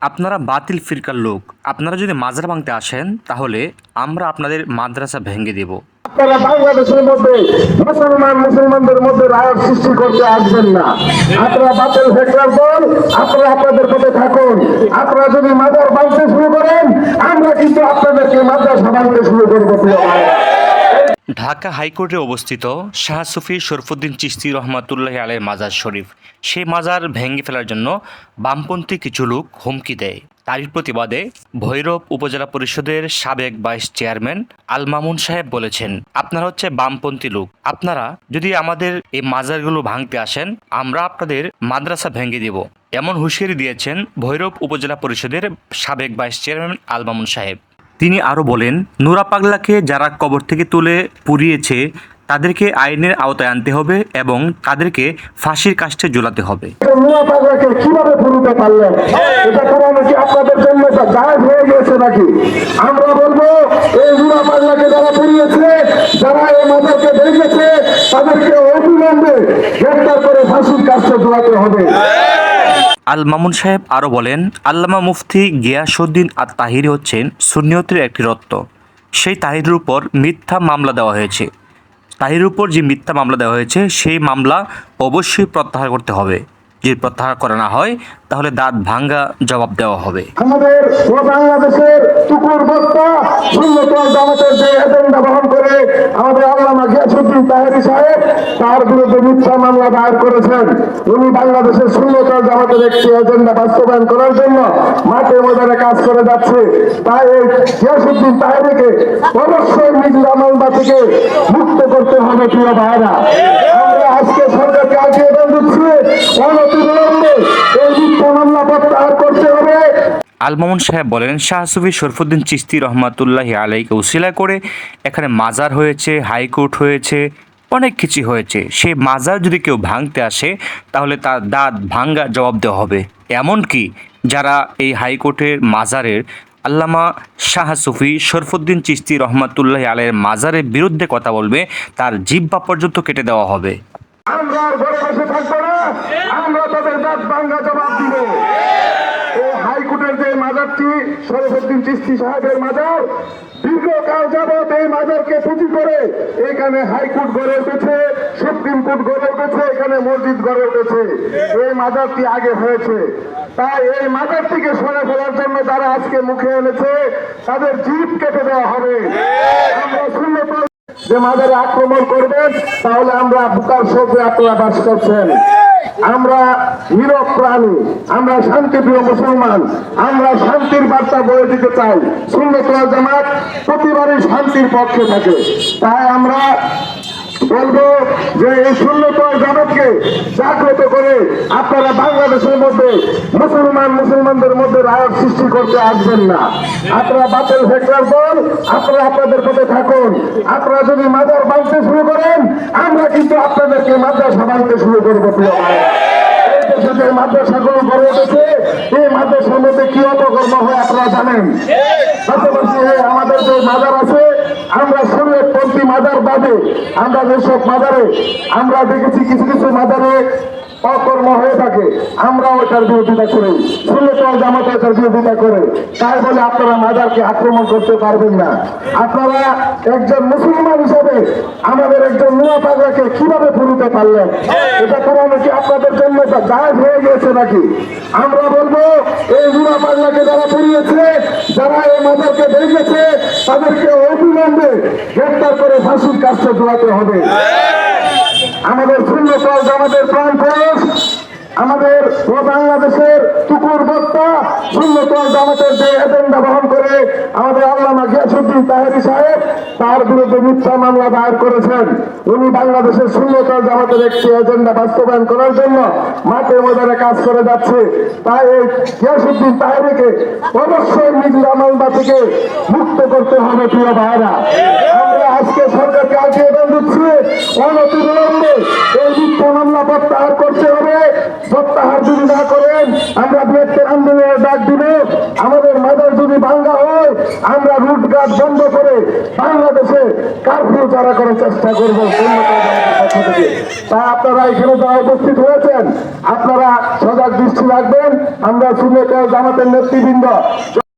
আপনারা বাতিল ফিরকার লোক। আপনারা যদি মাজার ভাঙতে আসেন তাহলে আমরা আপনাদের মাদ্রাসা ভেঙে দেব। আপনারা বাংলাদেশের মধ্যে মুসলমানদের মধ্যে রায়ত সৃষ্টি করতে আসবেন না। আপনারা বাতিল ফিরকার দল, আপনারা আপনাদের পথে থাকুন। আপনারা যদি মাজার ভাঙতে শুরু করেন, আমরা কিন্তু আপনাদেরকে মাদ্রাসা ভাঙতে শুরু করবো। ঢাকা হাইকোর্টে অবস্থিত শাহ সুফি শরফুদ্দীন চিশতি রহমাতুল্লাহি আলাইহির মাজার শরীফ, সেই মাজার ভেঙে ফেলার জন্য বামপন্থী কিছু লোক হুমকি দেয়। তারই প্রতিবাদে ভৈরব উপজেলা পরিষদের সাবেক ভাইস চেয়ারম্যান আল মামুন সাহেব বলেছেন, আপনারা হচ্ছে বামপন্থী লোক, আপনারা যদি আমাদের এই মাজারগুলো ভাঙতে আসেন আমরা আপনাদের মাদ্রাসা ভেঙে দেব, এমন হুঁশিয়ারি দিয়েছেন ভৈরব উপজেলা পরিষদের সাবেক ভাইস চেয়ারম্যান আল মামুন সাহেব। তিনি আরও বলেন, নুরা পাগলাকে যারা কবর থেকে তুলে পুড়িয়েছে তাদেরকে আইনের আওতায় আনতে হবে এবং তাদেরকে ফাঁসির কাষ্ঠে ঝুলাতে হবে। নুরা পাগলাকে কিভাবে পুড়িতে পারলেন? এটা কোরআনে কি আপনাদের জন্য জায়েজ হয়ে গেছে নাকি? আমরা বলবো, এই নুরা পাগলাকে যারা পুড়িয়েছে, যারা এই মাজারকে ভেঙেছে, তাদেরকে অবিলম্বে গ্রেফতার করে ফাঁসির কাষ্ঠে ঝুলাতে হবে। আল মামুন সাহেব আরও বলেন, আল্লামা মুফতি গিয়াসউদ্দিন আত তাহিরি হচ্ছেন সুন্নিয়তের একটি রত্ন। সেই তাহিরের উপর মিথ্যা মামলা দেওয়া হয়েছে। তাহিরের উপর যে মিথ্যা মামলা দেওয়া হয়েছে সেই মামলা অবশ্যই প্রত্যাহার করতে হবে। যদি প্রত্যাহার করা না হয় তাহলে দাঁত ভাঙ্গা জবাব দেওয়া হবে। আমাদের বাংলাদেশের টুকুর বক্তা সুন্নাত জামাতের যে এজেন্ডা বহন করে আমাদের আল্লামা গিয়াসউদ্দিন তাহেরি সাহেব, তার বিরুদ্ধে মিথ্যা মামলা দায়ের করেছেন। উনি বাংলাদেশের সুন্নাত জামাতের একটি এজেন্ডা বাস্তবায়ন করার জন্য মাঠে ময়দানে কাজ করে যাচ্ছে। তাই এই গিয়াসউদ্দিন তাহেরিকে অবশ্যই নিজ মামলা থেকে মুক্ত করতে হবে। প্রিয় ভাইরা, আমরা আজকে সরকারকে আবেদন দিচ্ছি, অনতিবিলম্বে এই মিথ্যা মামলা প্রত্যাহার করতে হবে। আল মামুন সাহেব বলেন, শাহ সুফি শরফুদ্দীন চিশতি রহমাতুল্লাহি আলাইহিকে উসিলা করে এখানে মাজার হয়েছে, হাইকোর্ট হয়েছে, অনেক কিছু হয়েছে। সেই মাজার যদি কেউ ভাঙতে আসে তাহলে তার দাঁত ভাঙ্গা জবাব দেওয়া হবে। এমনকি যারা এই হাইকোর্টের মাজারের আল্লামা শাহ সুফি শরফুদ্দীন চিশতি রহমাতুল্লাহি আলাইহির মাজারের বিরুদ্ধে কথা বলবে তার জিহ্বা পর্যন্ত কেটে দেওয়া হবে। আমরা আর ঘরে বসে থাকবো না, আমরা তাদের দাঁত ভাঙ্গা জবাব দিব। এই হাইকোর্টের যে মাজারটি শরফুদ্দীন চিশতি সাহেবের মাজার, দীর্ঘকাল যাবৎ এই মাজারকে পুঁজি করে এখানে হাইকোর্ট গড়ে উঠেছে, সুপ্রিম কোর্ট গড়ে উঠেছে, এখানে মসজিদ গড়ে উঠেছে। এই মাজারটি আগে হয়েছে, তাই এই মাজারটিকে সরে ফেলার জন্য যারা আজকে মুখে এনেছে তাদের জিভ কেটে দেওয়া হবে। আমরা সুন্নাত যে মাজারে আক্রমণ করবেন তাহলে আমরা বুকার শোকে আপনারা বাস করছেন। আমরা নীরব প্রাণী, আমরা শান্তিপ্রিয় মুসলমান, আমরা শান্তির বার্তা বলে দিতে চাই। সুন্নাত ওয়াল জামাত প্রতিবারই শান্তির পক্ষে থাকে। তাই আমরা বলবো যে এই সুন্নাত ওয়াল জামাতকে জাগ্রত করে আপনারা বাংলাদেশের মধ্যে মুসলমানদের মধ্যে রায়ত সৃষ্টি করতে আসবেন না। আপনারা বাতিল ফিরকার দল, আপনারা আপনাদের পথে থাকুন। আপনারা যদি মাজার ভাঙতে শুরু করেন, আমরা কিন্তু আপনাদেরকে মাদ্রাসা ভাঙতে শুরু করবো। প্রিয় ভাই, এই দেশে যে মাদ্রাসাগুলো গড়ে উঠেছে, এই মাদ্রাসার মধ্যে কি অপকর্ম হয় আপনারা জানেন। পাশাপাশি আমাদের যে মাজার আছে, আমরা শরীয়তপন্থী মাজার বাদে আমরা যেসব মাজারে আমরা দেখেছি কিছু কিছু মাজারে অকর্ম হয়ে থাকে, আমরা ওইটার বিরোধিতা করি, সুন্নাত ওয়াল জামাত ওইটার বিরোধিতা করে। তাই বলে আপনারা মাজারকে আক্রমণ করতে পারবেন না। আপনারা একজন মুসলমান হিসাবে আমাদের একজন নুরা পাগলাকে কিভাবে পুড়িতে পারলেন? এটা কোরআনে কি আপনাদের জন্য জায়েজ হয়ে গেছে নাকি? আমরা বলবো, এই নুরা পাগলাকে যারা পুড়িয়েছে, যারা এই মাজারকে ভেঙেছে, তাদেরকে অবিলম্বে গ্রেফতার করে ফাঁসির কাষ্ঠে ঝুলাতে হবে। আমাদের সুন্নাত ওয়াল জামাতের প্রাণ পুরুষ, আমাদের বাংলাদেশের টুকুর বক্তা সুন্নাত ওয়াল জামাতের যে এজেন্ডা বহন করে আমাদের আল্লামা গিয়াসউদ্দিন তাহেরি সাহেব, তার বিরুদ্ধে মিথ্যা মামলা দায়ের করেছেন। উনি বাংলাদেশের সুন্নাত ওয়াল জামাতের একটি এজেন্ডা বাস্তবায়ন করার জন্য মাঠে ময়দানে কাজ করে যাচ্ছে। তাই এই গিয়াসউদ্দিন তাহেরিকে অবশ্যই নিজ মামলা থেকে মুক্ত করতে হবে। প্রিয় ভাইরা, আমরা আজকে সরকারকে আবেদন দিচ্ছি, অনতিবিলম্বে এই মিথ্যা মামলা প্রত্যাহার করতে হবে। প্রত্যাহার যদি না করেন আমরা বৃহত্তর আন্দোলনের ডাক দিব। আমাদের মাজার যদি ভাঙ্গা হয় আমরা রুটঘাট বন্ধ করে বাংলাদেশে কারফিউ চারা করার চেষ্টা করবো তা আপনারা এখানে যারা উপস্থিত হয়েছেন আপনারা সজাগ দৃষ্টি রাখবেন। আমরা সুন্নাত জামাতের নেতৃবৃন্দ